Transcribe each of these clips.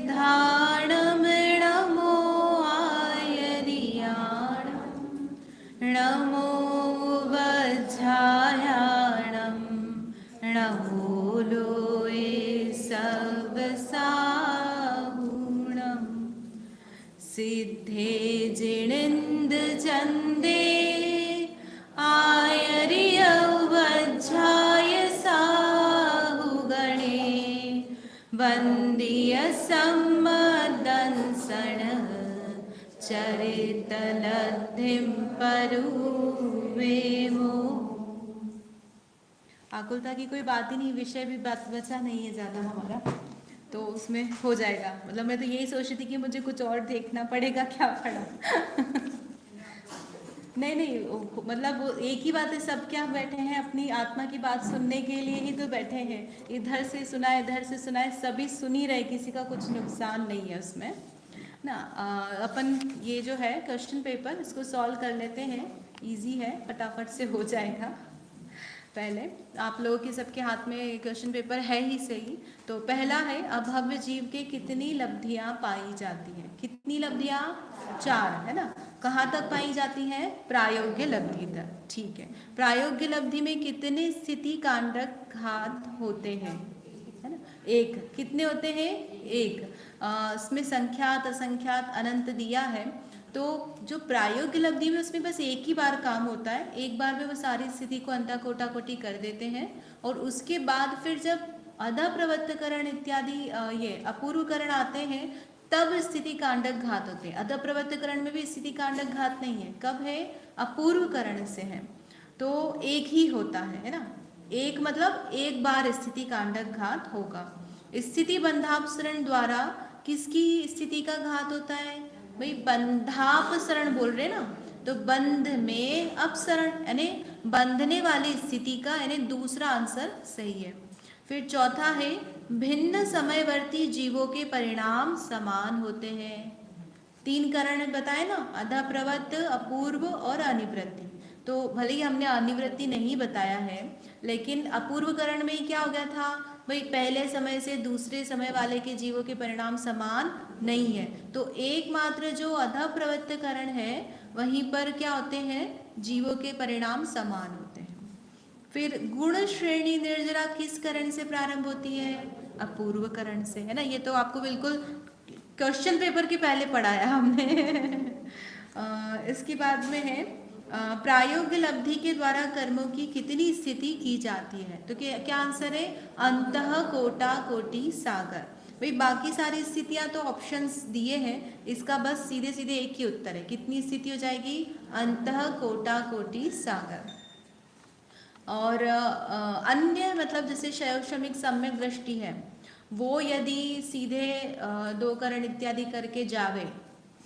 सिद्धाणं नमो आयर्याणं नमो वज्रायाणं नमो लोये सबसाहुणं सिद्धे जिणिन्द चन्दे आयर्य वज्राय साहुगणे वन्द्य सम्मदंसण चरितलब्धिं परुवेमो। आकुलता की कोई बात ही नहीं, विषय भी बात बचा नहीं है ज़्यादा हमारा, तो उसमें हो जाएगा। मतलब मैं तो यही सोच रही थी कि मुझे कुछ और देखना पड़ेगा, क्या पड़ा। नहीं नहीं, मतलब वो एक ही बात है, सब क्या बैठे हैं अपनी आत्मा की बात सुनने के लिए ही तो बैठे हैं। इधर से सुनाए इधर से सुनाए, सभी सुन ही रहे, किसी का कुछ नुकसान नहीं है उसमें ना। अपन ये जो है क्वेश्चन पेपर, इसको सॉल्व कर लेते हैं, इजी है, फटाफट से हो जाएगा। पहले आप लोगों के सबके हाथ में क्वेश्चन पेपर है ही सही। तो पहला है, अभव्य जीव के कितनी लब्धियां पाई जाती हैं? कितनी लब्धियां? 4, है ना। कहाँ तक पाई जाती हैं? प्रायोग्य लब्धि तक। ठीक है, प्रायोग्य लब्धि में कितने स्थिति कांडक घात होते हैं? है ना, 1। कितने होते हैं? 1। इसमें संख्यात असंख्यात अनंत दिया है। तो जो प्रायोगिक लब्धि में, उसमें बस एक ही बार काम होता है, एक बार में वो सारी स्थिति को अंता कोटा कोटि कर देते हैं। और उसके बाद फिर जब अधा प्रवर्तकरण इत्यादि ये अपूर्वकरण आते हैं, तब स्थिति कांडक घात होते हैं। अधा प्रवर्तकरण में भी स्थिति कांडक घात नहीं है, कब है? अपूर्वकरण से है। तो एक ही होता है ना। एक मतलब एक बार स्थिति कांडक घात होगा। स्थिति बंधापसरण द्वारा किसकी स्थिति का घात होता है? भाई बंधापसरण बोल रहे ना, तो बंध में अपसरण यानी बंधने वाली स्थिति का, यानी दूसरा आंसर सही है। फिर चौथा है, भिन्न समयवर्ती जीवों के परिणाम समान होते हैं। 3 कारण बताए ना, अधा प्रवृत्त, अपूर्व और अनिवृत्ति। तो भले ही हमने अनिवृत्ति नहीं बताया है, लेकिन अपूर्वकरण में क्या हो गया था? भाई पहले समय से दूसरे समय वाले के जीवों के परिणाम समान नहीं है। तो एकमात्र जो अधा प्रवृत्तकरण है, वहीं पर क्या होते हैं? जीवों के परिणाम समान होते हैं। फिर गुण श्रेणी निर्जरा किस करण से प्रारंभ होती है? अपूर्वकरण से, है ना। ये तो आपको बिल्कुल क्वेश्चन पेपर के पहले पढ़ाया हमने। इसके बाद में है, प्रायोग्य लब्धि के द्वारा कर्मों की कितनी स्थिति की जाती है? तो क्या आंसर है? अंतः कोटा कोटि सागर। भाई बाकी सारी स्थितियां तो ऑप्शंस दिए हैं, इसका बस सीधे सीधे एक ही उत्तर है। कितनी स्थिति हो जाएगी? अंतः कोटा कोटि सागर। और अन्य मतलब जैसे शैवक्षमिक सम्यक दृष्टि है, वो यदि सीधे 2 करण इत्यादि करके जावे,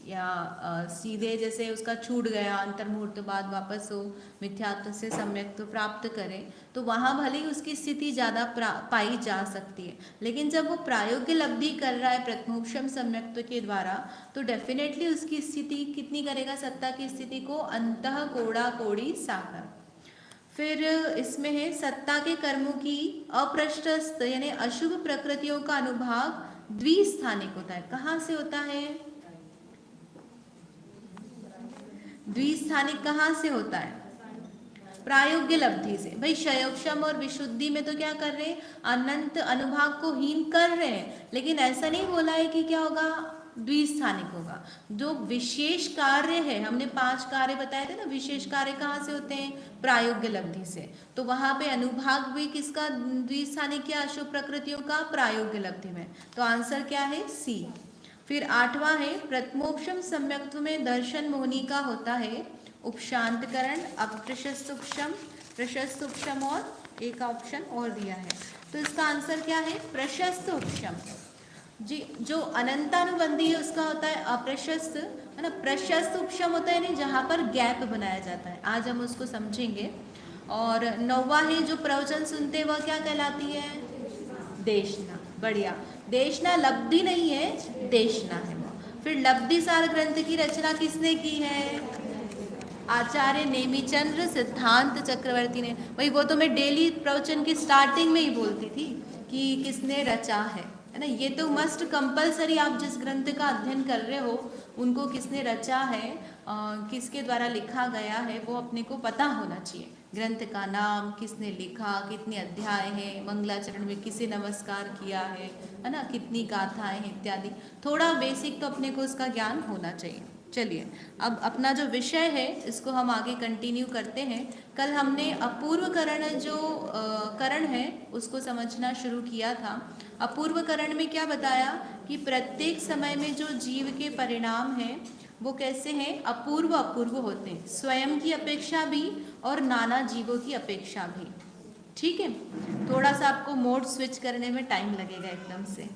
या सीधे जैसे उसका छूट गया, अंतर्मुहूर्त बाद वापस हो मिथ्यात्व से सम्यक्त्व प्राप्त करे, तो वहाँ भले ही उसकी स्थिति ज़्यादा पाई जा सकती है। लेकिन जब वो प्रायोगिक लब्धि कर रहा है प्रथमोपशम सम्यक्त्व के द्वारा, तो डेफिनेटली उसकी स्थिति कितनी करेगा? सत्ता की स्थिति को अंतः कोड़ा कोड़ी सागर। फिर इसमें है, सत्ता के कर्मों की अप्रशस्त यानी अशुभ प्रकृतियों का अनुभाग द्विस्थानिक होता है। कहाँ से होता है? द्विस्थानिक कहाँ से होता है? प्रायोग्य लब्धि से। भाई शयोक्षम और विशुद्धि में तो क्या कर रहे हैं? अनंत अनुभाग को हीन कर रहे हैं, लेकिन ऐसा नहीं बोला है कि क्या होगा? द्विस्थानिक होगा। जो विशेष कार्य है, हमने 5 कार्य बताए थे ना, विशेष कार्य कहाँ से होते हैं? प्रायोग्य लब्धि से। तो वहां पे अनुभाग भी किसका द्विस्थानिक या अशुभ प्रकृतियों का? प्रायोग्य लब्धि में। तो आंसर क्या है? सी। फिर 8वां है, प्रथमोपशम सम्यक्त्व में दर्शन मोहनी का होता है उपशांतकरण, अप्रशस्त उपशम, प्रशस्त उपशम और एक ऑप्शन और दिया है। तो इसका आंसर क्या है? प्रशस्त उपशम। जी, जो अनंतानुबंधी है उसका होता है अप्रशस्त, है ना। प्रशस्त उपशम होता है नहीं जहाँ पर गैप बनाया जाता है, आज हम उसको समझेंगे। और 9वां है, जो प्रवचन सुनते हैं वह क्या कहलाती है? देशना। बढ़िया, देशना लब्धि नहीं है, देशना है वो। फिर लब्धि सार ग्रंथ की रचना किसने की है? आचार्य नेमिचंद्र सिद्धांत चक्रवर्ती ने। वो तो मैं डेली प्रवचन की स्टार्टिंग में ही बोलती थी कि किसने रचा है ना। ये तो मस्ट कंपलसरी, आप जिस ग्रंथ का अध्ययन कर रहे हो उनको किसने रचा है, किसके द्वारा लिखा गया है, वो अपने को पता होना चाहिए। ग्रंथ का नाम, किसने लिखा, कितने अध्याय हैं, मंगलाचरण में किसे नमस्कार किया है ना, कितनी गाथाएं हैं इत्यादि। थोड़ा बेसिक तो अपने को उसका ज्ञान होना चाहिए। चलिए, अब अपना जो विषय है इसको हम आगे कंटिन्यू करते हैं। कल हमने अपूर्व करण जो करण है उसको समझना शुरू किया था। अपूर्व करण में क्या बताया कि प्रत्येक समय में जो जीव के परिणाम हैं वो कैसे हैं, अपूर्व अपूर्व होते हैं, स्वयं की अपेक्षा भी और नाना जीवों की अपेक्षा भी। ठीक है, थोड़ा सा आपको मोड स्विच करने में टाइम लगेगा एकदम से।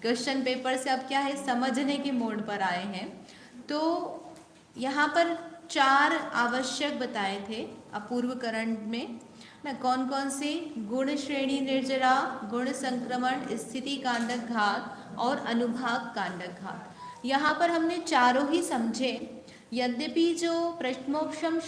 क्वेश्चन पेपर से अब क्या है, समझने के मोड पर आए हैं। तो यहाँ पर 4 आवश्यक बताए थे अपूर्व करण में ना, कौन कौन से, गुण श्रेणी निर्जरा, गुण संक्रमण, स्थिति कांडक घात और अनुभाग कांडक घात। यहाँ पर हमने चारों ही समझे। यद्यपि जो प्रथमोक्षम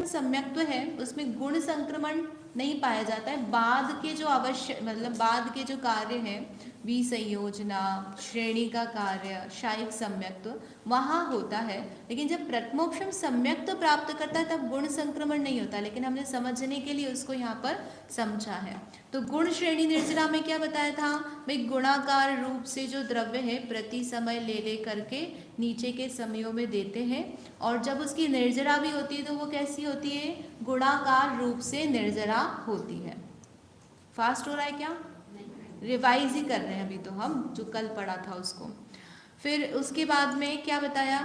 सम्यक्त्व है उसमें गुण संक्रमण नहीं पाया जाता है, बाद के जो आवश्यक मतलब बाद के जो कार्य हैं, विसंयोजना, श्रेणी का कार्य, शायिक सम्यक्त्व, वहाँ होता है। लेकिन जब प्रथमोक्षम सम्यक्त्व प्राप्त करता है तब गुण संक्रमण नहीं होता, लेकिन हमने समझने के लिए उसको यहाँ पर समझा है। तो गुण श्रेणी निर्जरा में क्या बताया था भाई, गुणाकार रूप से जो द्रव्य है प्रति समय ले ले करके नीचे के समयों में देते हैं, और जब उसकी निर्जरा भी होती है तो वो कैसी होती है, गुणाकार रूप से निर्जरा होती है। फास्ट हो रहा है क्या, रिवाइज ही कर रहे हैं अभी तो हम, जो कल पढ़ा था उसको। फिर उसके बाद में क्या बताया,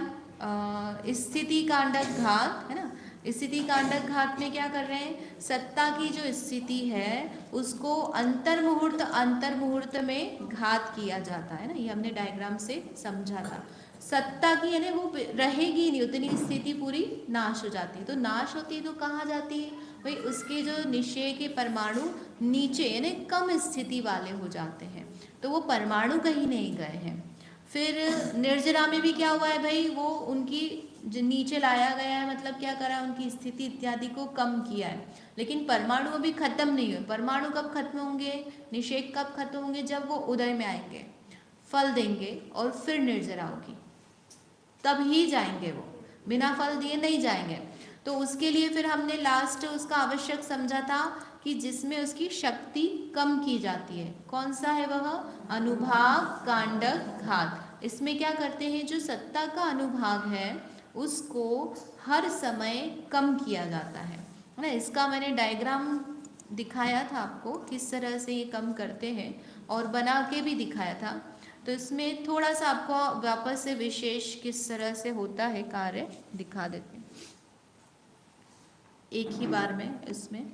स्थिति कांडक घात है ना। स्थिति कांडक घात में क्या कर रहे हैं, सत्ता की जो स्थिति है उसको अंतर मुहूर्त में घात किया जाता है ना, ये हमने डायग्राम से समझा था। सत्ता की यानी वो रहेगी नहीं, उतनी स्थिति पूरी नाश हो जाती है। तो नाश होती है तो कहाँ जाती है भाई, उसके जो निश्चय के परमाणु नीचे यानी कम स्थिति वाले हो जाते हैं, तो वो परमाणु कहीं नहीं गए हैं। फिर निर्जरा में भी क्या हुआ है भाई, वो उनकी जो नीचे लाया गया है, मतलब क्या करा, उनकी स्थिति इत्यादि को कम किया है, लेकिन परमाणु अभी खत्म नहीं हुए। परमाणु कब खत्म होंगे, निषेक कब खत्म होंगे, जब वो उदय में आएंगे, फल देंगे और फिर निर्जरा होगी, तब ही जाएंगे वो, बिना फल दिए नहीं जाएंगे। तो उसके लिए फिर हमने लास्ट उसका आवश्यक समझा था कि जिसमें उसकी शक्ति कम की जाती है, कौन सा है वह, अनुभाग कांडक घात। इसमें क्या करते हैं, जो सत्ता का अनुभाग है उसको हर समय कम किया जाता है ना। इसका मैंने डायग्राम दिखाया था आपको, किस तरह से ये कम करते हैं, और बना के भी दिखाया था। तो इसमें थोड़ा सा आपको वापस से विशेष किस तरह से होता है कार्य दिखा देते हैं एक ही बार में इसमें।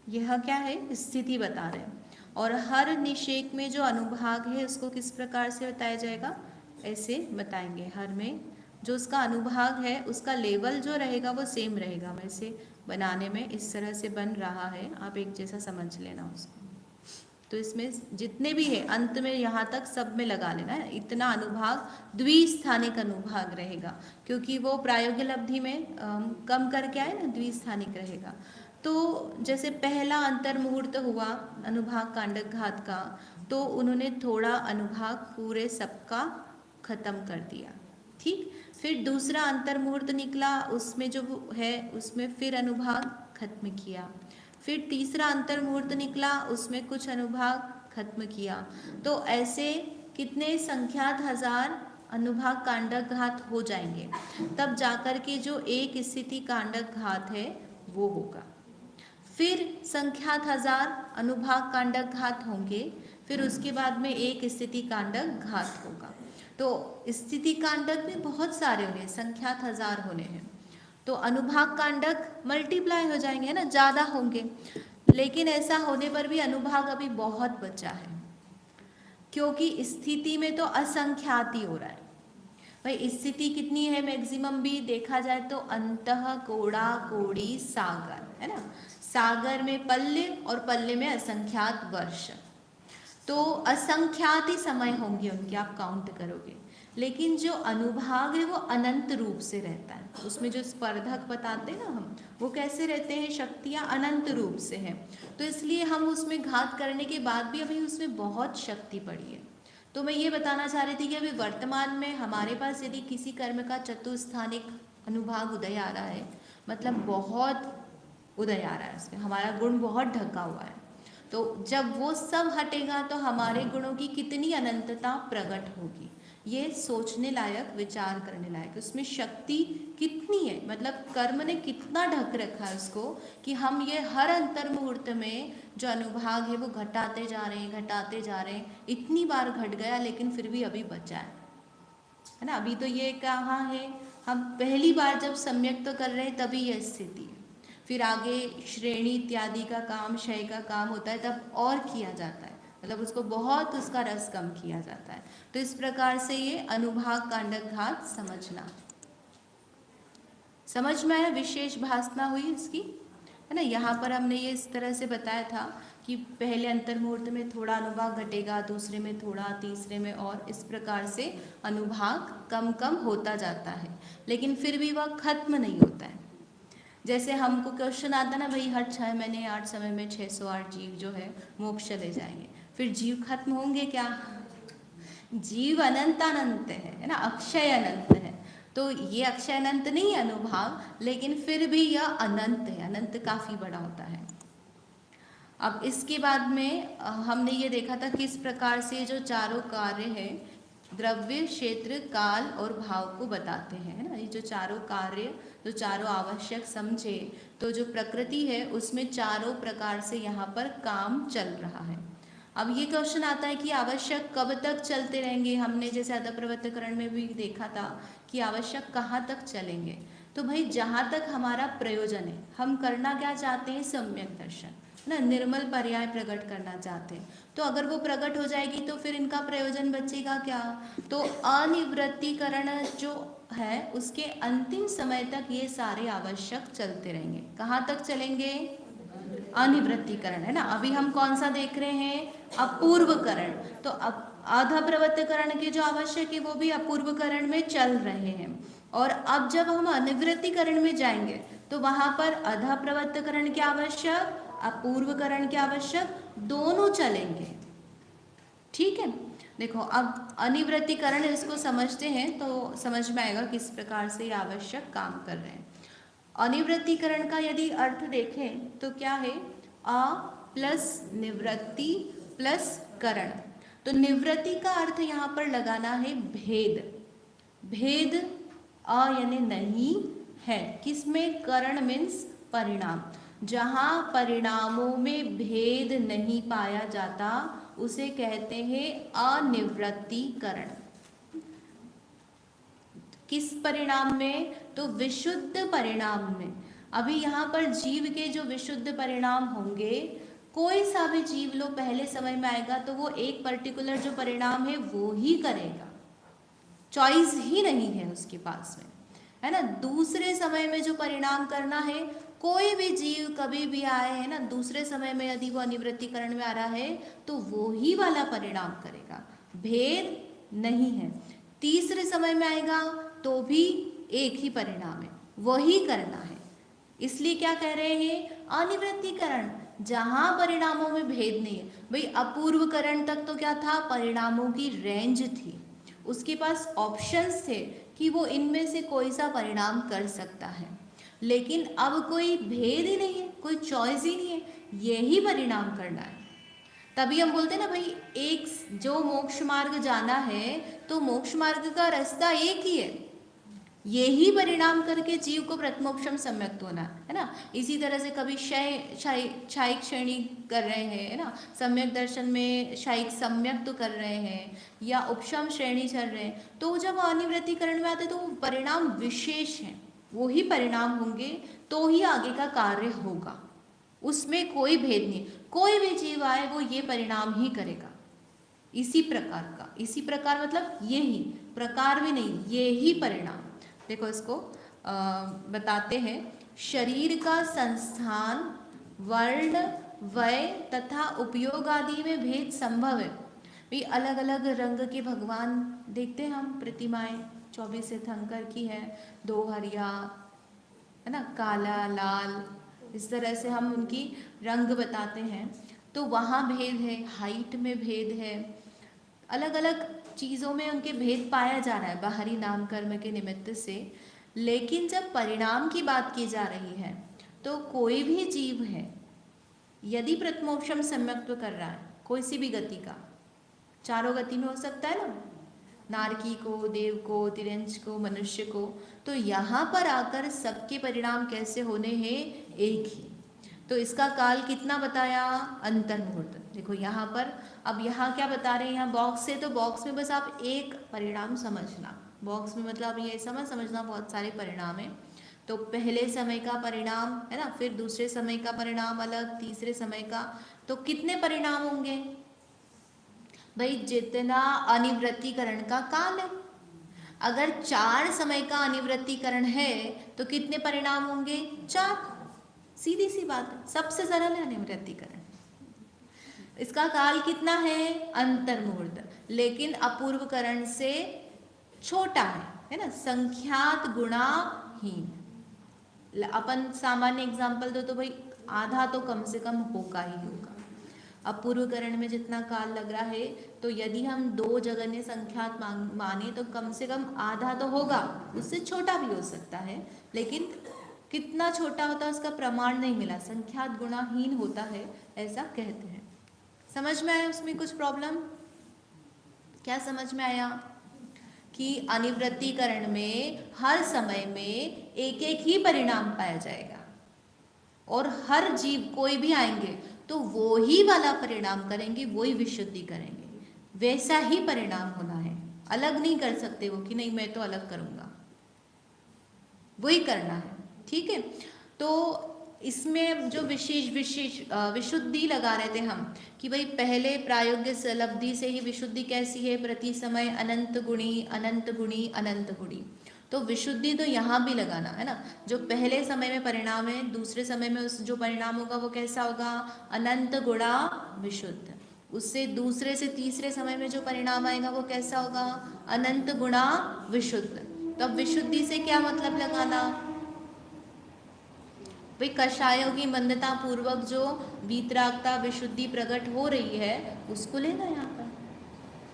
यह क्या है, स्थिति बता रहे हैं, और हर निषेक में जो अनुभाग है उसको किस प्रकार से बताया जाएगा, ऐसे बताएंगे। हर में जो उसका अनुभाग है उसका लेवल जो रहेगा वो सेम रहेगा। वैसे बनाने में इस तरह से बन रहा है, आप एक जैसा समझ लेना उसको। तो इसमें जितने भी है अंत में यहाँ तक सब में लगा लेना है, इतना अनुभाग द्विस्थानिक अनुभाग रहेगा, क्योंकि वो प्रायोगिक अवधि में कम करके आए ना, द्विस्थानिक रहेगा। तो जैसे पहला अंतर मुहूर्त हुआ अनुभाग कांडक घात का, तो उन्होंने थोड़ा अनुभाग पूरे सबका खत्म कर दिया, ठीक। फिर दूसरा अंतर मुहूर्त निकला, उसमें जो है उसमें फिर अनुभाग खत्म किया। फिर तीसरा अंतर मुहूर्त निकला, उसमें कुछ अनुभाग खत्म किया। तो ऐसे कितने संख्यात हजार अनुभाग कांडक घात हो जाएंगे, तब जाकर के जो एक स्थिति कांडक घात है वो होगा। फिर संख्यात हजार अनुभाग कांडक घात होंगे, फिर उसके बाद में एक स्थिति कांडक घात होगा। तो स्थिति कांडक में बहुत सारे होने, संख्यात हजार होने हैं, तो अनुभाग कांडक मल्टीप्लाई हो जाएंगे ना, ज़्यादा होंगे। लेकिन ऐसा होने पर भी अनुभाग अभी बहुत बचा है, क्योंकि स्थिति में तो असंख्यात ही हो रहा है भाई। स्थिति कितनी है मैक्सिमम भी देखा जाए तो, अंतः कोड़ा कोड़ी सागर है ना, सागर में पल्य और पल्य में असंख्यात वर्ष। तो असंख्यात ही समय होंगे उनके, आप काउंट करोगे। लेकिन जो अनुभाग है वो अनंत रूप से रहता है, उसमें जो स्पर्धक बताते हैं ना हम, वो कैसे रहते हैं, शक्तियाँ अनंत रूप से हैं। तो इसलिए हम उसमें घात करने के बाद भी अभी उसमें बहुत शक्ति पड़ी है। तो मैं ये बताना चाह रही थी कि अभी वर्तमान में हमारे पास यदि किसी कर्म का चतुस्थानिक अनुभाग उदय आ रहा है, मतलब बहुत उदय आ रहा है, उसमें हमारा गुण बहुत ढका हुआ है, तो जब वो सब हटेगा तो हमारे गुणों की कितनी अनंतता प्रकट होगी, ये सोचने लायक, विचार करने लायक। उसमें शक्ति कितनी है, मतलब कर्म ने कितना ढक रखा है उसको, कि हम ये हर अंतर मुहूर्त में जो अनुभाग है वो घटाते जा रहे हैं, घटाते जा रहे हैं। इतनी बार घट गया लेकिन फिर भी अभी बचा है ना। अभी तो ये कहाँ है, हम पहली बार जब सम्यक तो कर रहे हैं तभी यह स्थिति है। फिर आगे श्रेणी इत्यादि का काम, क्षय का काम होता है तब और किया जाता है, मतलब उसको बहुत उसका रस कम किया जाता है। तो इस प्रकार से ये अनुभाग कांडक घात समझना, समझ में आया, विशेष भासना हुई इसकी, है ना। यहाँ पर हमने ये इस तरह से बताया था कि पहले अंतर मुहूर्त में थोड़ा अनुभाग घटेगा, दूसरे में थोड़ा, तीसरे में, और इस प्रकार से अनुभाग कम कम होता जाता है, लेकिन फिर भी वह खत्म नहीं होता है। जैसे हमको क्वेश्चन आता ना, भाई हर 6 महीने 8 समय में 608 जीव जो है मोक्ष चले जाएंगे, फिर जीव खत्म होंगे क्या? जीव अनंत अनंत है ना, अक्षय अनंत है। तो ये अक्षय अनंत नहीं है अनुभाग, लेकिन फिर भी यह अनंत है, अनंत काफी बड़ा होता है। अब इसके बाद में हमने ये देखा था किस प्रकार से जो चारों कार्य हैं, द्रव्य, क्षेत्र, काल और भाव को बताते हैं, है ना। ये जो चारों कार्य, जो चारों आवश्यक समझे, तो जो प्रकृति है उसमें चारों प्रकार से यहाँ पर काम चल रहा है। अब ये क्वेश्चन आता है कि आवश्यक कब तक चलते रहेंगे। हमने जैसे अधप्रवृत्तिकरण में भी देखा था कि आवश्यक कहाँ तक चलेंगे। तो भाई जहाँ तक हमारा प्रयोजन है, हम करना क्या चाहते हैं, सम्यक दर्शन ना, निर्मल पर्याय प्रकट करना चाहते हैं। तो अगर वो प्रकट हो जाएगी तो फिर इनका प्रयोजन बचेगा क्या? तो अनिवृत्तीकरण जो है उसके अंतिम समय तक ये सारे आवश्यक चलते रहेंगे। कहाँ तक चलेंगे? अनिवृत्तीकरण, है ना। अभी हम कौन सा देख रहे हैं? अपूर्वकरण। तो अधप्रवृत्तिकरण के जो आवश्यक है वो भी अपूर्वकरण में चल रहे हैं। और अब जब हम अनिवृत्तीकरण में जाएंगे तो वहां पर अधप्रवृत्तिकरण के आवश्यक, अपूर्वकरण के आवश्यक दोनों चलेंगे। ठीक है, देखो अब अनिवृत्तीकरण इसको समझते हैं तो समझ में आएगा किस प्रकार से आवश्यक काम कर रहे हैं। अनिवृत्तीकरण का यदि अर्थ देखें तो क्या है? अ प्लस निवृत्ति प्लस करण। तो निवृत्ति का अर्थ यहाँ पर लगाना है भेद। भेद अ यानी नहीं है, किसमें? करण मीन्स परिणाम। जहाँ परिणामों में भेद नहीं पाया जाता उसे कहते हैं अनिवृत्तीकरण। किस परिणाम में? तो विशुद्ध परिणाम में। अभी यहाँ पर जीव के जो विशुद्ध परिणाम होंगे, कोई सा भी जीव लो पहले समय में आएगा तो वो एक पर्टिकुलर जो परिणाम है वो ही करेगा, चॉइस ही नहीं है उसके पास में, है ना। दूसरे समय में जो परिणाम करना है, कोई भी जीव कभी भी आए, है ना, दूसरे समय में यदि वो अनिवृत्तीकरण में आ रहा है तो वो ही वाला परिणाम करेगा, भेद नहीं है। तीसरे समय में आएगा तो भी एक ही परिणाम है, वही करना है। इसलिए क्या कह रहे हैं? अनिवृत्तीकरण, जहां परिणामों में भेद नहीं है। भाई अपूर्वकरण तक तो क्या था? परिणामों की रेंज थी, उसके पास ऑप्शंस थे कि वो इनमें से कोई सा परिणाम कर सकता है। लेकिन अब कोई भेद ही नहीं है, कोई चॉइस ही नहीं है, यही परिणाम करना है। तभी हम बोलते हैं ना भाई, एक जो मोक्ष मार्ग जाना है तो मोक्ष मार्ग का रास्ता एक ही है, यही परिणाम करके जीव को प्रथमोक्षम सम्यक्त होना है ना। इसी तरह से कभी शायिक श्रेणी कर रहे हैं, है ना, सम्यक दर्शन में शायिक सम्यक तो कर रहे हैं, या उपशम श्रेणी चल रहे हैं, तो जब अनिवृत्तीकरण में आते तो वो परिणाम विशेष हैं, वो ही परिणाम होंगे तो ही आगे का कार्य होगा, उसमें कोई भेद नहीं। कोई भी जीव आए वो ये परिणाम ही करेगा, इसी प्रकार का। इसी प्रकार मतलब यही प्रकार भी नहीं, ये ही परिणाम। देखो इसको बताते हैं। शरीर का संस्थान, वर्ण, वय तथा उपयोग आदि में भेद संभव है। भी अलग अलग रंग के भगवान देखते हैं हम, प्रतिमाएं 24 तीर्थंकर की है, 2 हरिया है ना, काला लाल, इस तरह से हम उनकी रंग बताते हैं। तो वहाँ भेद है, हाइट में भेद है, अलग अलग चीज़ों में उनके भेद पाया जा रहा है बाहरी नाम कर्म के निमित्त से। लेकिन जब परिणाम की बात की जा रही है तो कोई भी जीव है यदि प्रथमोपशम सम्यक्त्व कर रहा है कोई सी भी गति का, चारों गति में हो सकता है ना, नारकी को, देव को, तिरंज को, मनुष्य को, तो यहाँ पर आकर सबके परिणाम कैसे होने हैं, एक ही। तो इसका काल कितना बताया, अंतर्मुहूर्त। देखो यहाँ पर, अब यहाँ क्या बता रहे हैं, यहाँ बॉक्स है तो बॉक्स में बस आप एक परिणाम समझना, बॉक्स में मतलब ये समझना बहुत सारे परिणाम है। तो पहले समय का परिणाम है ना, फिर दूसरे समय का परिणाम अलग, तीसरे समय का, तो कितने परिणाम होंगे भाई, जितना अनिवृत्तिकरण का काल है। अगर 4 समय का अनिवृत्तिकरण है तो कितने परिणाम होंगे, 4। सीधी सी बात है, सबसे सरल है अनिवृत्तिकरण। इसका काल कितना है, अंतर्मुहूर्त, लेकिन अपूर्वकरण से छोटा है ना, संख्यात गुणाहीन। अपन सामान्य एग्जाम्पल दो तो भाई आधा तो कम से कम होगा ही होगा। अपूर्वकरण में जितना काल लग रहा है, तो यदि हम 2 जगन्य संख्यात माने तो कम से कम आधा तो होगा, उससे छोटा भी हो सकता है, लेकिन कितना छोटा होता है उसका प्रमाण नहीं मिला, संख्यात गुणाहीन होता है ऐसा कहते हैं। समझ में आया उसमें कुछ प्रॉब्लम, क्या समझ में आया कि अनिवृत्तिकरण में हर समय में एक एक ही परिणाम पाया जाएगा और हर जीव कोई भी आएंगे तो वो ही वाला परिणाम करेंगे, वही विशुद्धि करेंगे, वैसा ही परिणाम होना है, अलग नहीं कर सकते वो कि नहीं मैं तो अलग करूंगा, वही करना है। ठीक है, तो इसमें जो विशेष विशुद्धि लगा रहे थे हम कि भाई पहले प्रायोगिक लब्धि से ही विशुद्धि कैसी है, प्रति समय अनंत गुणी अनंत गुणी अनंत गुणी। तो विशुद्धि तो यहाँ भी लगाना है ना, जो पहले समय में परिणाम है दूसरे समय में उस जो परिणाम होगा वो कैसा होगा, अनंत गुणा विशुद्ध। उससे दूसरे से तीसरे समय में जो परिणाम आएगा वो कैसा होगा, अनंत गुणा विशुद्ध। तो अब विशुद्धि से क्या मतलब लगाना भाई, कषायों की मंदता पूर्वक जो वीतरागता विशुद्धि प्रकट हो रही है उसको लेना यहाँ पर।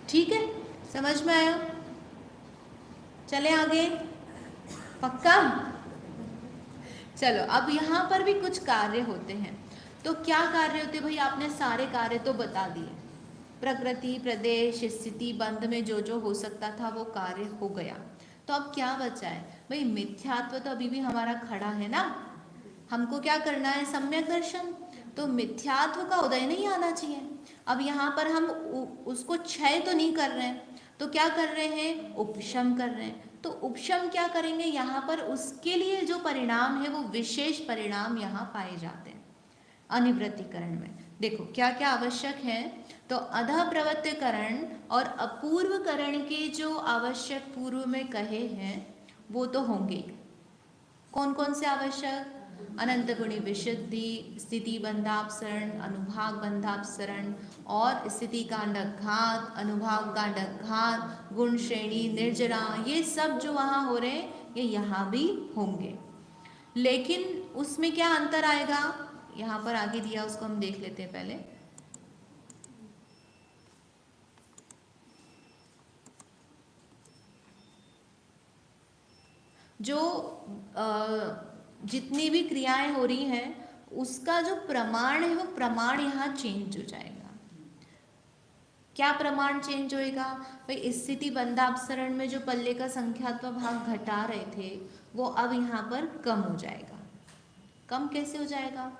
ठीक है, समझ में आया, चले आगे, पक्का। चलो अब यहाँ पर भी कुछ कार्य होते हैं, तो क्या कार्य होते भाई, आपने सारे कार्य तो बता दिए, प्रकृति प्रदेश स्थिति बंध में जो जो हो सकता था वो कार्य हो गया। तो अब क्या बचा है भाई, मिथ्यात्व तो अभी भी हमारा खड़ा है ना, हमको क्या करना है, सम्यक दर्शन। तो मिथ्यात्व का उदय नहीं आना चाहिए। अब यहाँ पर हम उसको क्षय तो नहीं कर रहे हैं, तो क्या कर रहे हैं, उपशम कर रहे हैं। तो उपशम क्या करेंगे, यहाँ पर उसके लिए जो परिणाम है वो विशेष परिणाम यहाँ पाए जाते हैं अनिवृत्तिकरण में। देखो क्या क्या आवश्यक है, तो अधः प्रवृत्तिकरण और अपूर्वकरण के जो आवश्यक पूर्व में कहे हैं वो तो होंगे। कौन कौन से आवश्यक, अनंत गुणी विशुद्धि, स्थिति बंधापसरण, अनुभाग बंधापसरण और स्थिति कांड घात, अनुभाग कांड घात, गुण श्रेणी निर्जरा, ये सब जो वहाँ हो रहे हैं ये यहाँ भी होंगे। लेकिन उसमें क्या अंतर आएगा, यहाँ पर आगे दिया उसको हम देख लेते हैं पहले। जो जितनी भी क्रियाएं हो रही हैं उसका जो प्रमाण है वो प्रमाण यहाँ चेंज हो जाएगा। क्या प्रमाण चेंज होएगा भाई, स्थिति बंधापसरण में जो पल्ले का संख्यात्मक भाग घटा रहे थे वो अब यहाँ पर कम हो जाएगा। कम कैसे हो जाएगा,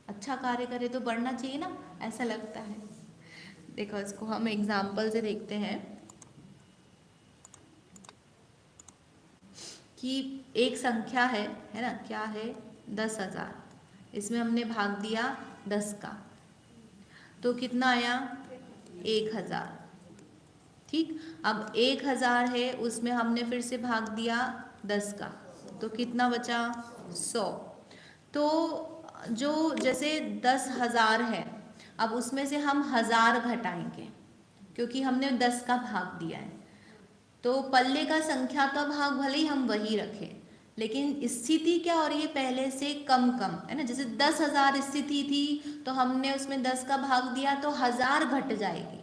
अच्छा कार्य करे तो बढ़ना चाहिए ना, ऐसा लगता है। देखो इसको हम एग्जाम्पल से देखते हैं कि एक संख्या है ना, क्या है, 10,000, इसमें हमने भाग दिया 10 का, तो कितना आया, 1,000। ठीक, अब 1,000 है उसमें हमने फिर से भाग दिया 10 का, तो कितना बचा, 100। तो जो जैसे 10,000 है, अब उसमें से हम 1000 घटाएंगे क्योंकि हमने 10 का भाग दिया है, तो पल्ले का संख्या का भाग भले ही हम वही रखें, लेकिन स्थिति क्या हो रही है, पहले से कम कम है ना। जैसे 10,000 स्थिति थी तो हमने उसमें 10 का भाग दिया तो 1000 घट जाएगी,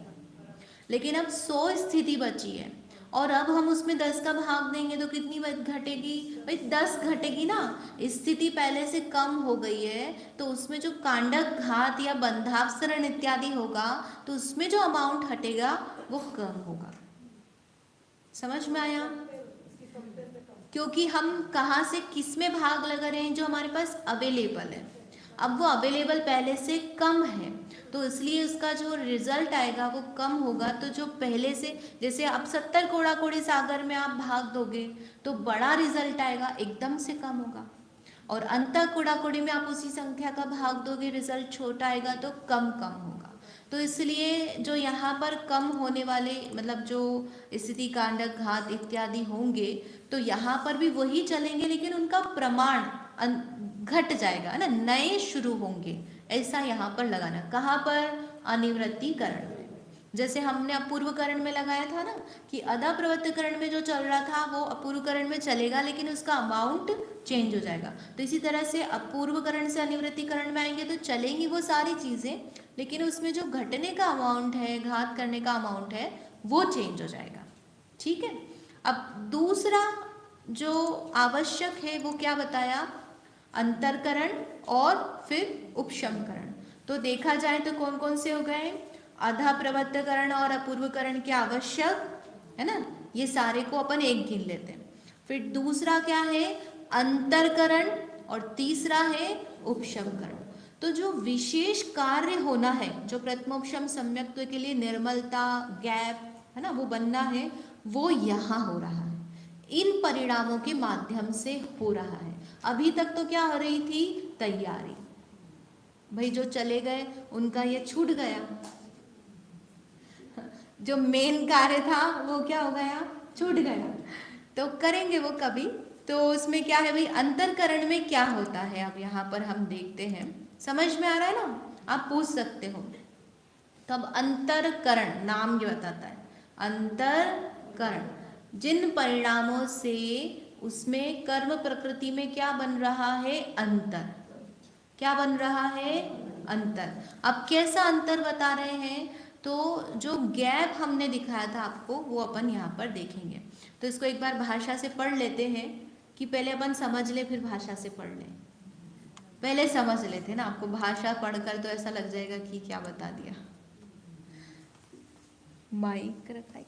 लेकिन अब 100 स्थिति बची है और अब हम उसमें 10 का भाग देंगे तो कितनी घटेगी भाई, 10 घटेगी ना। स्थिति पहले से कम हो गई है तो उसमें जो कांडक घात या बंधावसरण इत्यादि होगा तो उसमें जो अमाउंट हटेगा वो कम होगा। समझ में आया? क्योंकि हम कहाँ से किस में भाग लगा रहे हैं, जो हमारे पास अवेलेबल है। अब वो अवेलेबल पहले से कम है तो इसलिए उसका जो रिजल्ट आएगा वो कम होगा। तो जो पहले से, जैसे आप 70 कोड़ा कोड़ी सागर में आप भाग दोगे तो बड़ा रिजल्ट आएगा, एकदम से कम होगा। और अंतर कोड़ा कोड़ी में आप उसी संख्या का भाग दोगे, रिजल्ट छोटा आएगा तो कम कम होगा। तो इसलिए जो यहाँ पर कम होने वाले मतलब जो स्थिति कांडक घात इत्यादि होंगे तो यहाँ पर भी वही चलेंगे, लेकिन उनका प्रमाण घट जाएगा है ना, नए शुरू होंगे। ऐसा यहाँ पर लगाना। कहाँ पर? अनिवृत्तिकरण में। जैसे हमने अपूर्वकरण में लगाया था ना कि अदा प्रवृत्तिकरण में जो चल रहा था वो अपूर्वकरण में चलेगा, लेकिन उसका अमाउंट चेंज हो जाएगा। तो इसी तरह से अपूर्वकरण से अनिवृत्तिकरण में आएंगे तो चलेंगी वो सारी चीज़ें, लेकिन उसमें जो घटने का अमाउंट है, घात करने का अमाउंट है, वो चेंज हो जाएगा। ठीक है। अब दूसरा जो आवश्यक है वो क्या बताया? अंतरकरण और फिर उपशमकरण। तो देखा जाए तो कौन कौन से हो गए? अधा प्रवृत्तिकरण और अपूर्वकरण के आवश्यक है ना, ये सारे को अपन एक गिन लेते हैं। फिर दूसरा क्या है? अंतरकरण, और तीसरा है उपशमकरण। तो जो विशेष कार्य होना है, जो प्रथमोपशम सम्यक्त्व के लिए निर्मलता, गैप है ना, वो बनना है, वो यहाँ हो रहा है, इन परिणामों के माध्यम से हो रहा है। अभी तक तो क्या हो रही थी? तैयारी। भाई जो चले गए उनका ये छूट गया, जो मेन कार्य था वो क्या हो गया? छूट गया। तो करेंगे वो कभी। तो उसमें क्या है भाई, अंतरकरण में क्या होता है, अब यहाँ पर हम देखते हैं। समझ में आ रहा है ना? आप पूछ सकते हो। तो अब अंतरकरण नाम ये बताता है, अंतरकरण जिन परिणामों से उसमें कर्म प्रकृति में क्या बन रहा है? अंतर। क्या बन रहा है? अंतर। अब कैसा अंतर बता रहे हैं? तो जो गैप हमने दिखाया था आपको वो अपन यहाँ पर देखेंगे। तो इसको एक बार भाषा से पढ़ लेते हैं कि पहले अपन समझ ले फिर भाषा से पढ़ लें। पहले समझ लेते ना, आपको भाषा पढ़कर तो ऐसा लग जाएगा कि क्या बता दिया। माइक रखा है।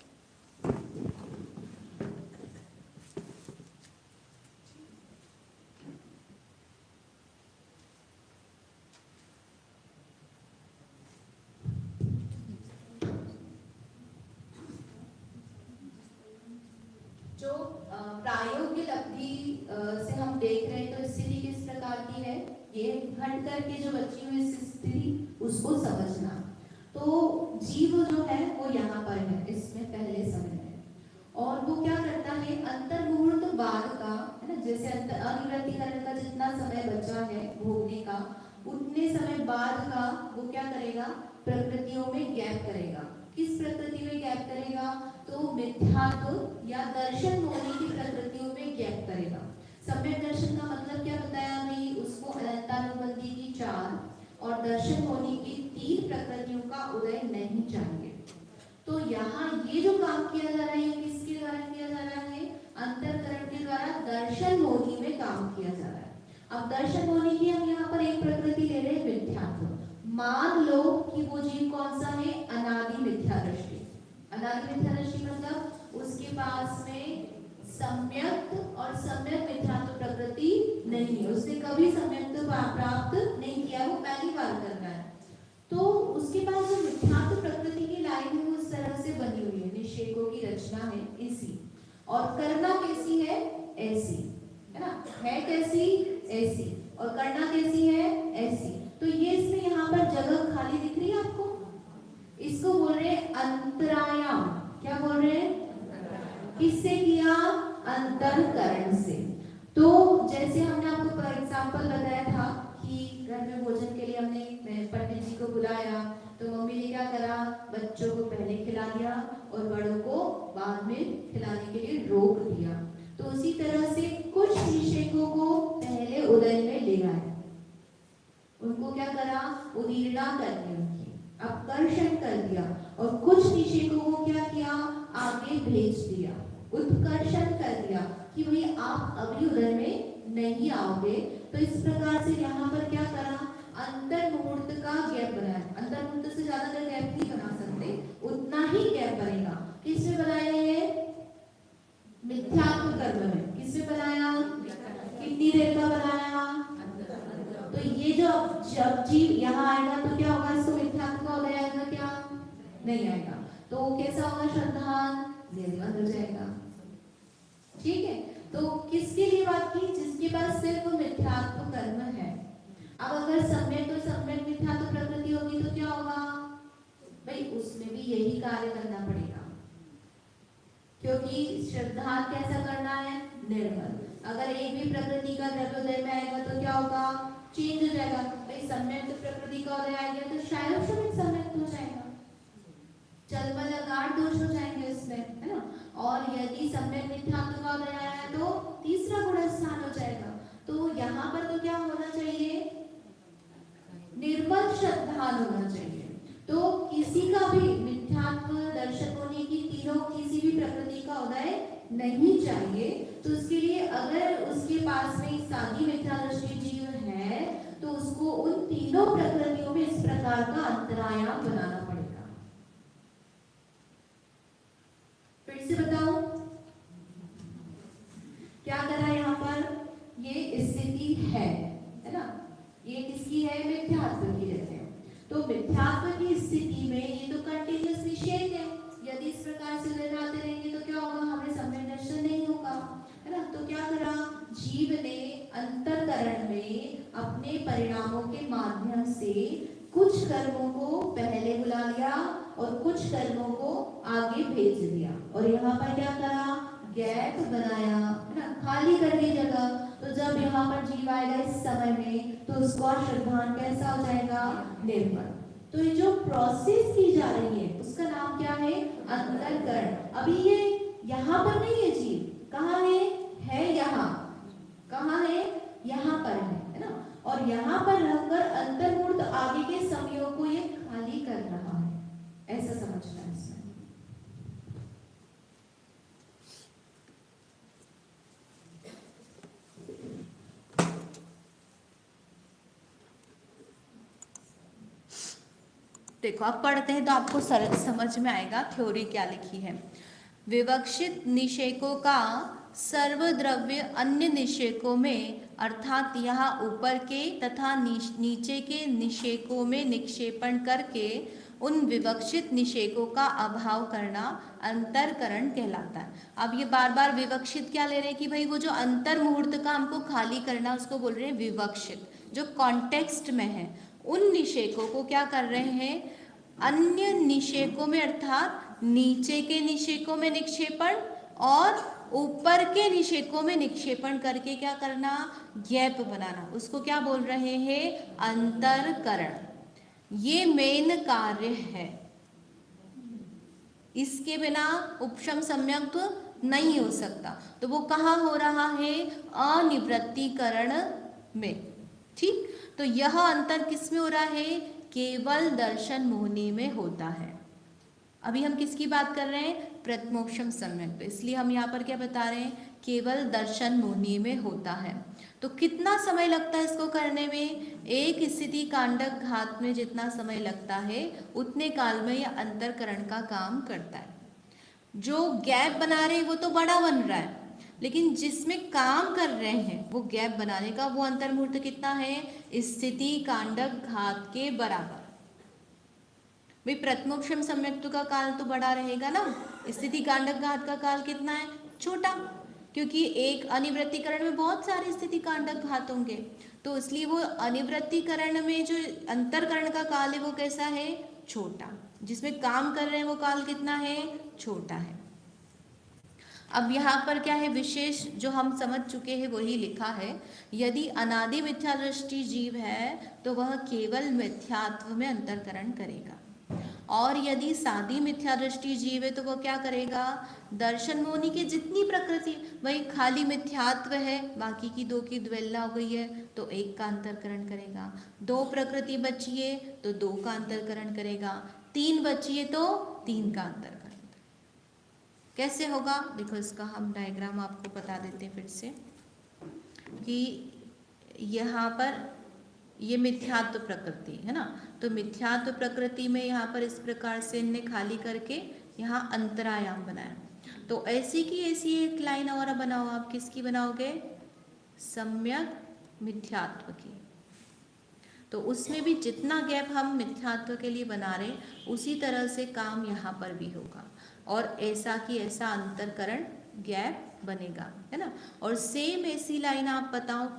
जो प्रायोगिक लब्धि से हम देख रहे हैं तो स्थिति किस प्रकार की है, ये घट करके जो बची हुई स्थिति उसको समझना। तो जीव जो है वो यहाँ पर है, इसमें पहले समय है, और वो क्या करता है? अंतर्मुहूर्त बाद का है ना, जैसे अनिवृत्तिकरण का जितना समय बचा है भोगने का, उतने समय बाद का वो क्या करेगा? प्रकृतियों में गैप करेगा। किस प्रकृति में गैप करेगा? तो मिथ्यात्व या दर्शन होने की प्रकृतियों में गैप करेगा। सम्यक दर्शन का मतलब क्या बताया भाई? उसको अनंतानुबंधी की 4 और दर्शन होने की 3 प्रकृतियों का उदय नहीं चाहिए। तो यहाँ ये जो काम किया जा रहा है किसके द्वारा किया जा रहा है? अंतरकरण के द्वारा दर्शन होनी में काम किया जा रहा है। अब दर्शन होने की हम यहाँ पर एक प्रकृति ले रहे हैं, मिथ्यात्व। मान लो कि वो जीव कौन सा है? अनादि मिथ्या दृष्टि। अनादि मिथ्या दृष्टि मतलब उसके पास में सम्यक और सम्यक मिथ्यात्व प्रकृति नहीं है, उसने कभी सम्यक्त्व प्राप्त नहीं किया, वो पहली बार कर रहा है। तो उसके पास जो मिथ्यात्व प्रकृति की लाइन है वो इस तरह से बनी हुई है, निषेकों की रचना है ऐसी, और करना कैसी है? ऐसी, है ना, है कैसी? ऐसी, और करना कैसी है? ऐसी। तो ये इसमें यहाँ पर जगह खाली दिख रही है आपको, इसको बोल रहे हैं अंतरायाम। क्या बोल रहे हैं? किससे किया? अंतरकरण से। तो जैसे हमने आपको फॉर एग्जाम्पल बताया था कि घर में भोजन के लिए हमने पंडित जी को बुलाया, तो मम्मी ने क्या करा, बच्चों को पहले खिला दिया और बड़ों को बाद में खिलाने के लिए रोक दिया। तो उसी तरह से कुछ निषेकों को पहले उदय में ले आए, उनको क्या करा, उदीर्णा कर दी, उनकी अपकर्षण कर दिया, और कुछ निषेकों को क्या किया, आगे भेज दिया, उत्कर्षण कर दिया कि भाई आप अभी उदय में नहीं आओगे। तो इस प्रकार से यहाँ पर क्या करा, अंतर मुहूर्त का गैप बनाया। अंतर मुहूर्त से ज्यादा गैप नहीं बना सकते, उतना ही गैप बनेगा। किसमें बनाया है, मिथ्यात्व कर्म में। किसमें बनाया, कितनी देर का बनाया, तो ये जो जब जीव यहाँ आएगा तो क्या होगा, इसको मिथ्यात्व का उदय आएगा क्या, नहीं आएगा, तो कैसा होगा, श्रद्धान निर्मल हो जाएगा। ठीक है, तो किसके लिए बात की, जिसके पास सिर्फ मिथ्यात्व कर्म है। अब अगर सम्यक मिथ्यात्व प्रकृति होगी तो क्या होगा भाई, उसमें भी यही कार्य करना पड़ेगा, क्योंकि श्रद्धान कैसा करना है, निर्मल। अगर एक भी प्रकृति का द्रव्य उदय में आएगा तो क्या होगा, चेंज हो जाएगा। भाई सम्यक प्रकृति का उदय आ गया तो शायद सम्यक हो जाएगा, चलमल अगाध दोष हो जाएंगे इसमें, है ना। और यदि सम्यक मिथ्यात्व का उदय आया तो तीसरा गुण स्थान हो जाएगा। तो यहाँ पर तो क्या होना चाहिए, निर्मल श्रद्धान होना चाहिए। तो किसी का भी मिथ्यात्व दर्शन होने की तीनों किसी भी प्रकृति का उदय नहीं चाहिए। तो उसके लिए अगर उसके पास में साधी मिथ्या दृष्टि जीव है तो उसको उन तीनों प्रकृतियों में इस प्रकार का अंतरायाम बनाना पड़ेगा। फिर से बताऊं क्या करा, यहाँ पर ये स्थिति है ना, ये किसकी है, मिथ्यात्व की रहते हैं। तो मिथ्यात्व की स्थिति में ये तो कंटिन्यूअस निषेध है। यदि इस प्रकार से लगाते रहेंगे तो क्या होगा, हमें सम्यक दर्शन नहीं होगा, है ना। तो क्या करा, जीव ने अंतरकरण में अपने परिणामों के माध्यम से कुछ कर्मों को पहले बुला लिया और कुछ कर्मों को आगे भेज दिया, और यहाँ पर क्या करा, गैप बनाया, है ना, खाली कर दी जगह। तो जब यहाँ पर जीव आएगा इस समय में तो उसका श्रद्धान कैसा हो जाएगा, निर्मल। तो ये जो प्रोसेस की जा रही है उसका नाम क्या है, अंतरकरण। अभी ये यहाँ पर नहीं है, जीव कहाँ है यहाँ, कहाँ है, यहाँ पर है ना। और यहाँ पर रहकर अंतर्मूर्त आगे के समयों को ये खाली कर रहा है, ऐसा समझना है इसमें। देखो आप पढ़ते हैं तो आपको सरल समझ में आएगा थ्योरी क्या लिखी है। विवक्षित निषेकों का सर्वद्रव्य अन्य निषेकों में अर्थात यहाँ ऊपर के तथा नीचे के निषेकों में निक्षेपण करके उन विवक्षित निषेकों का अभाव करना अंतरकरण कहलाता है। अब ये बार बार विवक्षित क्या ले रहे हैं कि भाई वो जो अंतर मुहूर्त का हमको खाली करना उसको बोल रहे हैं विवक्षित, जो कॉन्टेक्स्ट में है उन निषेकों को क्या कर रहे हैं, अन्य निषेकों में अर्थात नीचे के निषेकों में निक्षेपण और ऊपर के निषेकों में निक्षेपण करके क्या करना, गैप बनाना, उसको क्या बोल रहे हैं, अंतरकरण। ये मेन कार्य है, इसके बिना उपशम सम्यक्त्व नहीं हो सकता। तो वो कहाँ हो रहा है, अनिवृत्तीकरण में। ठीक, तो यह अंतर किस में हो रहा है, केवल दर्शन मोहिनी में होता है। अभी हम किसकी बात कर रहे हैं, प्रथमोक्षम सम्यक, तो इसलिए हम यहाँ पर क्या बता रहे हैं, केवल दर्शन मोहिनी में होता है। तो कितना समय लगता है इसको करने में, एक स्थिति कांडक घात में जितना समय लगता है उतने काल में यह अंतरकरण का काम करता है। जो गैप बना रहे हैं वो तो बड़ा बन रहा है, लेकिन जिसमें काम कर रहे हैं वो गैप बनाने का वो अंतर्मुहूर्त कितना है, स्थिति कांडक घात के बराबर। भाई प्रथमोक्षम सम्यक्त्व का काल तो बड़ा रहेगा ना, स्थिति कांडक घात का काल कितना है, छोटा, क्योंकि एक अनिवृत्तीकरण में बहुत सारे स्थिति कांडक घात होंगे। तो इसलिए वो अनिवृत्तीकरण में जो अंतरकरण का काल है वो कैसा है, छोटा, जिसमें काम कर रहे हैं वो काल कितना है, छोटा है। अब यहाँ पर क्या है, विशेष जो हम समझ चुके हैं वही लिखा है। यदि अनादि मिथ्या दृष्टि जीव है तो वह केवल मिथ्यात्व में अंतरकरण करेगा, और यदि सादी मिथ्या दृष्टि जीव है तो वह क्या करेगा, दर्शन में होने की जितनी प्रकृति, वही खाली मिथ्यात्व है, बाकी की दो की द्वैलता हो गई है तो एक का अंतरकरण करेगा, दो प्रकृति बची है तो दो का अंतरकरण करेगा, तीन बची है तो तीन का अंतरकरण। कैसे होगा, देखो इसका हम डायग्राम आपको बता देते हैं फिर से, कि यहाँ पर ये मिथ्यात्व प्रकृति है ना, तो मिथ्यात्व प्रकृति में यहाँ पर इस प्रकार से इनने खाली करके यहाँ अंतरायाम बनाया। तो ऐसी की ऐसी एक लाइन और बनाओ, आप किसकी बनाओगे, सम्यक मिथ्यात्व की। तो उसमें भी जितना गैप हम मिथ्यात्व के लिए बना रहे उसी तरह से काम यहाँ पर भी होगा, और ऐसा की ऐसा अंतरकरण गैप बनेगा, है ना। और सेम ऐसी लाइन आप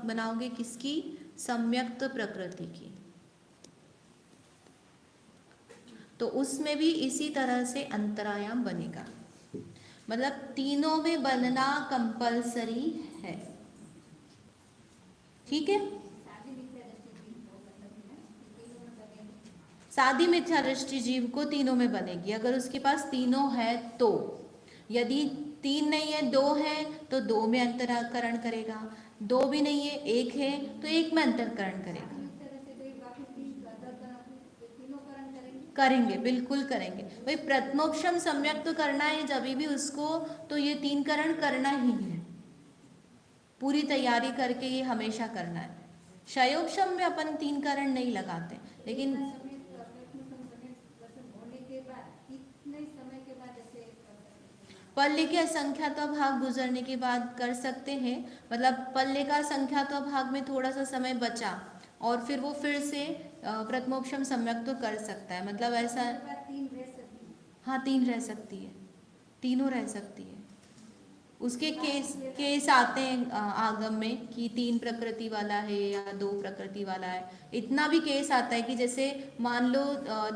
बनाओगे किसकी, सम्यक्त प्रकृति की, तो उसमें भी इसी तरह से अंतरायाम बनेगा। मतलब तीनों में बनना कंपलसरी है, ठीक है। सादी मिथ्या दृष्टि जीव को तीनों में बनेगी, अगर उसके पास तीनों है तो। यदि तीन नहीं है, दो है तो दो में अंतरकरण करेगा, दो भी नहीं है, एक है तो एक में अंतरकरण करेगा। करेंगे, बिल्कुल करेंगे भाई। प्रथमोक्षम सम्यक तो करना है जब भी उसको, तो ये तीन करण करना ही है, पूरी तैयारी करके ये हमेशा करना है। शयोक्षम में अपन तीन करण नहीं लगाते, लेकिन पल्ले के असंख्यात भाग गुजरने के बाद कर सकते हैं। मतलब पल्ले का असंख्यात भाग में थोड़ा सा समय बचा और फिर वो फिर से प्रथमोक्षम सम्यक तो कर सकता है, मतलब ऐसा। हाँ, तीन रह सकती है, तीनों रह सकती है। उसके केस आते हैं आगम में कि तीन प्रकृति वाला है या दो प्रकृति वाला है। इतना भी केस आता है कि जैसे मान लो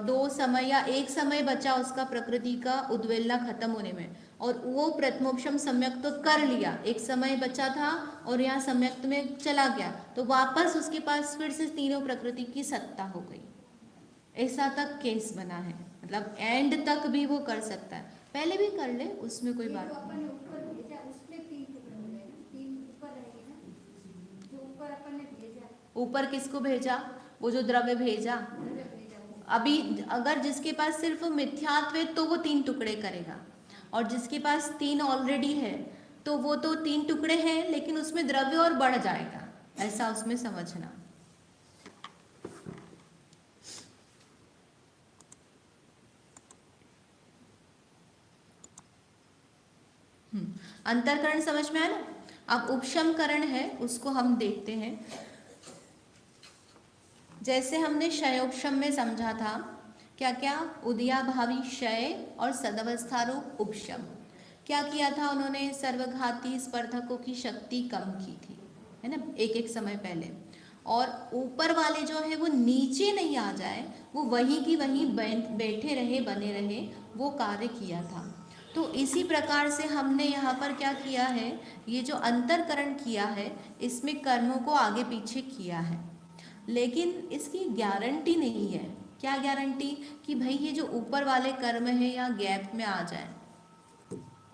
दो समय या एक समय बचा उसका प्रकृति का उद्वेलना खत्म होने में, और वो प्रथमोक्षम सम्यक तो कर लिया, एक समय बचा था और यहाँ सम्यक्त में चला गया, तो वापस उसके पास फिर से तीनों प्रकृति की सत्ता हो गई। ऐसा तक केस बना है, मतलब एंड तक भी वो कर सकता है, पहले भी कर ले, उसमें कोई बात नहीं। ऊपर किसको भेजा, वो जो द्रव्य भेजा। अभी अगर जिसके पास सिर्फ मिथ्यात्व है तो वो तीन टुकड़े करेगा, और जिसके पास तीन ऑलरेडी है तो वो तो तीन टुकड़े हैं लेकिन उसमें द्रव्य और बढ़ जाएगा, ऐसा उसमें समझना। अंतरकरण समझ में आया ना। अब उपशमकरण है, उसको हम देखते हैं। जैसे हमने क्षयोपशम में समझा था, क्या क्या, उदयाभावी क्षय और सदवस्थारूप उपशम। क्या किया था उन्होंने, सर्वघाती स्पर्धकों की शक्ति कम की थी, है ना, एक एक समय पहले, और ऊपर वाले जो है वो नीचे नहीं आ जाए, वो वहीं की वहीं बैठे रहे, बने रहे, वो कार्य किया था। तो इसी प्रकार से हमने यहाँ पर क्या किया है, ये जो अंतरकरण किया है इसमें कर्मों को आगे पीछे किया है, लेकिन इसकी गारंटी नहीं है। क्या गारंटी, कि भाई ये जो ऊपर वाले कर्म है या गैप में आ जाए।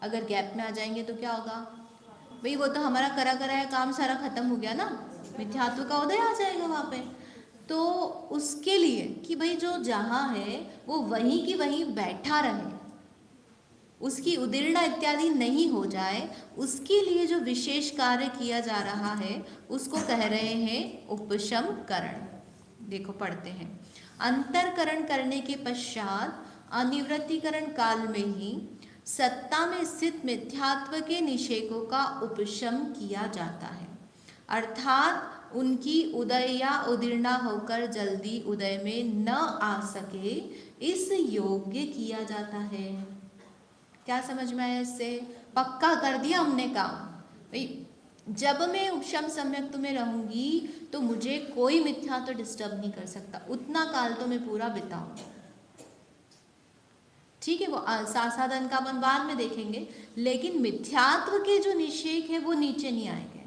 अगर गैप में आ जाएंगे तो क्या होगा, भाई वो तो हमारा करा कराया काम सारा खत्म हो गया ना, मिथ्यात्व का उदय आ जाएगा वहाँ पे। तो उसके लिए कि भाई जो जहाँ है वो वहीं की वहीं बैठा रहे, उसकी उदीर्णा इत्यादि नहीं हो जाए, उसके लिए जो विशेष कार्य किया जा रहा है उसको कह रहे हैं उपशमकरण। देखो पढ़ते हैं, अंतरकरण करने के पश्चात अनिवृत्तिकरण काल में ही सत्ता में स्थित मिथ्यात्व के निषेधों का उपशम किया जाता है, अर्थात उनकी उदय या उदीर्णा होकर जल्दी उदय में न आ सके, इस योग्य किया जाता है। क्या समझ में आया, इससे पक्का कर दिया हमने काम। भाई जब मैं उपशम सम्यक्त में रहूंगी तो मुझे कोई मिथ्या तो डिस्टर्ब नहीं कर सकता, उतना काल तो मैं पूरा बिताऊंगा। ठीक है, वो साधन का अपन बाद में देखेंगे, लेकिन मिथ्यात्व के जो निषेध है वो नीचे नहीं आएंगे।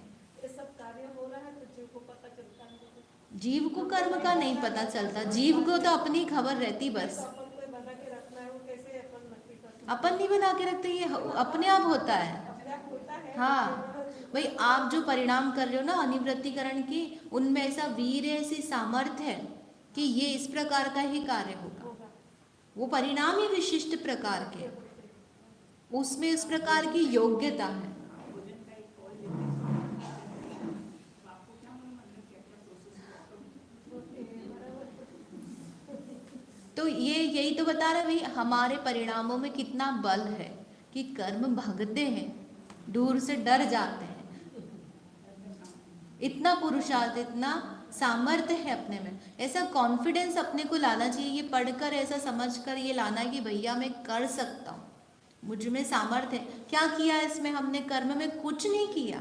ये सब कार्य हो रहा है तो जीव को पता चलता है। जीव को कर्म का नहीं पता चलता, जीव को तो अपनी खबर रहती बस। तो अपन को बना के रखना है, वो कैसे अपन नक्की कर सकते हैं? अपन नहीं बना के रखते, ये अपने आप होता है। अपने आप होता है। हाँ भाई, आप जो परिणाम कर रहे हो ना अनिवृत्तिकरण की, उनमें ऐसा वीर है, ऐसी सामर्थ्य है कि ये इस प्रकार का ही कार्य होगा। होगा। वो परिणाम ही विशिष्ट प्रकार के, उसमें इस प्रकार की योग्यता है। तो ये यही तो बता रहे भाई, हमारे परिणामों में कितना बल है कि कर्म भागते हैं, दूर से डर जाते हैं। इतना पुरुषार्थ, इतना सामर्थ्य है अपने में, ऐसा कॉन्फिडेंस अपने को लाना चाहिए। ये पढ़कर ऐसा समझकर ये लाना है कि भैया मैं कर सकता हूँ, मुझ में सामर्थ्य है। क्या किया इसमें हमने? कर्म में कुछ नहीं किया।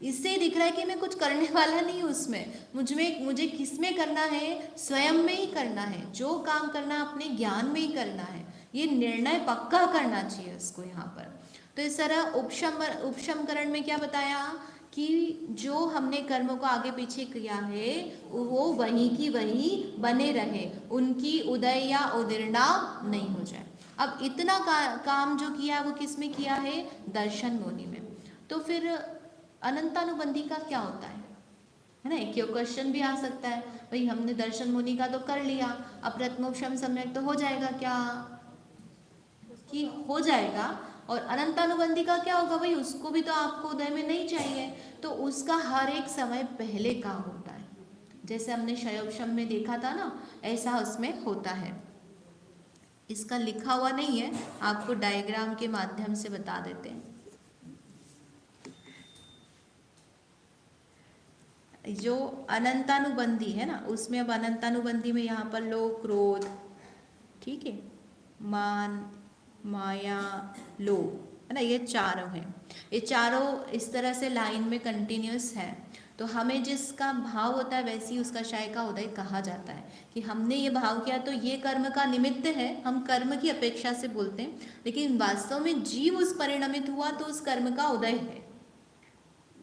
इससे दिख रहा है कि मैं कुछ करने वाला नहीं हूँ उसमें। मुझे किस में करना है? स्वयं में ही करना है। जो काम करना है अपने ज्ञान में ही करना है, ये निर्णय पक्का करना चाहिए उसको यहाँ पर। तो इस तरह उपशमकरण में क्या बताया कि जो हमने कर्मों को आगे पीछे किया है वो वहीं की वहीं बने रहे, उनकी उदय या उदीर्णा नहीं हो जाए। अब इतना काम जो किया वो किस में किया है? दर्शन मुनि में। तो फिर अनंतानुबंधी का क्या होता है ना? एक क्वेश्चन भी आ सकता है, भाई हमने दर्शन मुनि का तो कर लिया, अप्रत्मोक्षम सम्यक तो हो जाएगा क्या? कि हो जाएगा। और अनंतानुबंधी का क्या होगा? भाई उसको भी तो आपको उदय में नहीं चाहिए, तो उसका हर एक समय पहले काम होता है। जैसे हमने शयोपशम में देखा था ना, ऐसा उसमें होता है। इसका लिखा हुआ नहीं है, आपको डायग्राम के माध्यम से बता देते हैं। जो अनंतानुबंधी है ना, उसमें अब अनंतानुबंधी में यहाँ पर लोभ, क्रोध, ठीक है, मान, माया, लोभ, है ना, ये चारों हैं। ये चारों इस तरह से लाइन में कंटिन्यूस है। तो हमें जिसका भाव होता है वैसी उसका क्षय का उदय कहा जाता है कि हमने ये भाव किया तो ये कर्म का निमित्त है। हम कर्म की अपेक्षा से बोलते हैं, लेकिन वास्तव में जीव उस परिणमित हुआ तो उस कर्म का उदय है।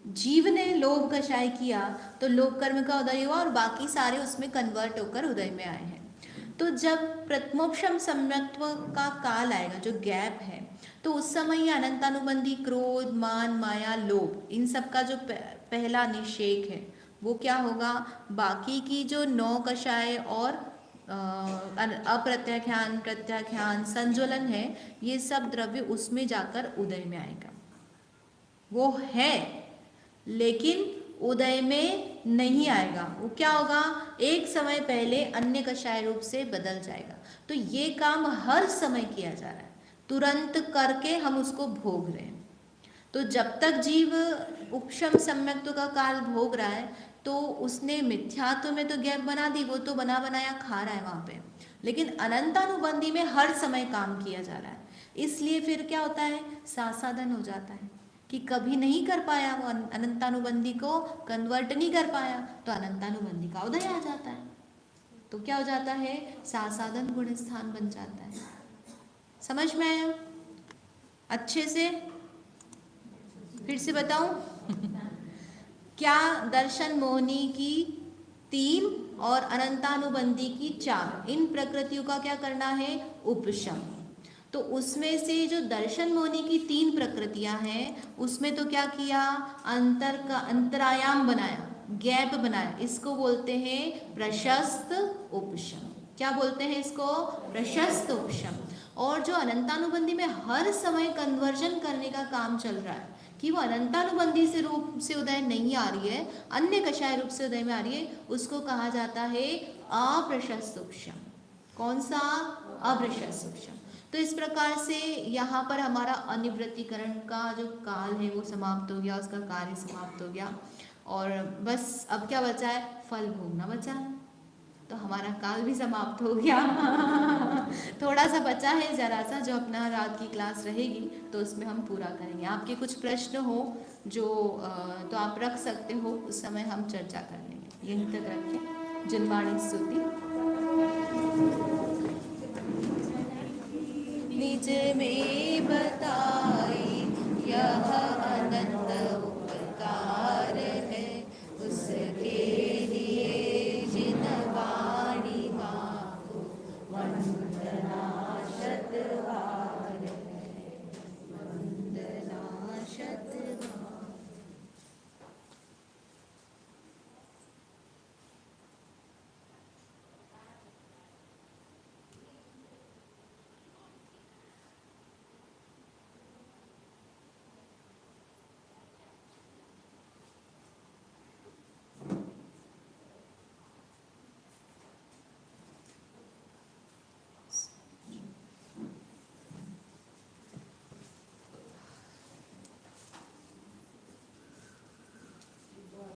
जीव ने लोभ का क्षय किया तो लोभ कर्म का उदय हुआ और बाकी सारे उसमें कन्वर्ट होकर उदय में आए हैं। तो जब प्रथमोपशम सम्यक्त्व का काल आएगा, जो गैप है, तो उस समय ये अनंतानुबंधी क्रोध, मान, माया, लोभ, इन सब का जो पहला निषेध है वो क्या होगा? बाकी की जो 9 कषाय और अप्रत्याख्यान, प्रत्याख्यान, संज्वलन है, ये सब द्रव्य उसमें जाकर उदय में आएगा। वो है लेकिन उदय में नहीं आएगा। वो क्या होगा? एक समय पहले अन्य कषाय रूप से बदल जाएगा। तो ये काम हर समय किया जा रहा है, तुरंत करके हम उसको भोग रहे हैं। तो जब तक जीव उपशम सम्यक्त्व का काल भोग रहा है तो उसने मिथ्यात्व में तो गैप बना दी, वो तो बना बनाया खा रहा है वहां पे, लेकिन अनंतानुबंधी में हर समय काम किया जा रहा है। इसलिए फिर क्या होता है? साधन हो जाता है कि कभी नहीं कर पाया वो अनंतानुबंधी को कन्वर्ट नहीं कर पाया, तो अनंतानुबंधी का उदय आ जाता है। तो क्या हो जाता है? साधन गुण स्थान बन जाता है। समझ में आया अच्छे से? फिर से बताऊं? क्या दर्शन मोहिनी की 3 और अनंतानुबंधी की 4, इन प्रकृतियों का क्या करना है? उपशम। तो उसमें से जो दर्शन मोहिनी की 3 प्रकृतियां हैं, उसमें तो क्या किया? अंतर का अंतरायाम बनाया, गैप बनाया। इसको बोलते हैं प्रशस्त उपशम। क्या बोलते हैं इसको? प्रशस्त उपशम। और जो अनंतानुबंधी में हर समय कन्वर्जन करने का काम चल रहा है कि वो अनंतानुबंधी से रूप से उदय नहीं आ रही है, अन्य कषाय रूप से उदय में आ रही है, उसको कहा जाता है अप्रशस्त उपशम। कौन सा? अप्रशस्त उपशम। तो इस प्रकार से यहाँ पर हमारा अनिवृत्तिकरण का जो काल है वो समाप्त हो गया, उसका कार्य समाप्त हो गया, और बस अब क्या बचा है? फल भोगना बचा है। तो हमारा काल भी समाप्त हो गया। थोड़ा सा बचा है, जरा सा, जो अपना रात की क्लास रहेगी तो उसमें हम पूरा करेंगे। आपके कुछ प्रश्न हो जो तो आप रख सकते हो, उस समय हम चर्चा कर लेंगे। यहीं तक रखें। जिनवाणी स्तुति। निज में बच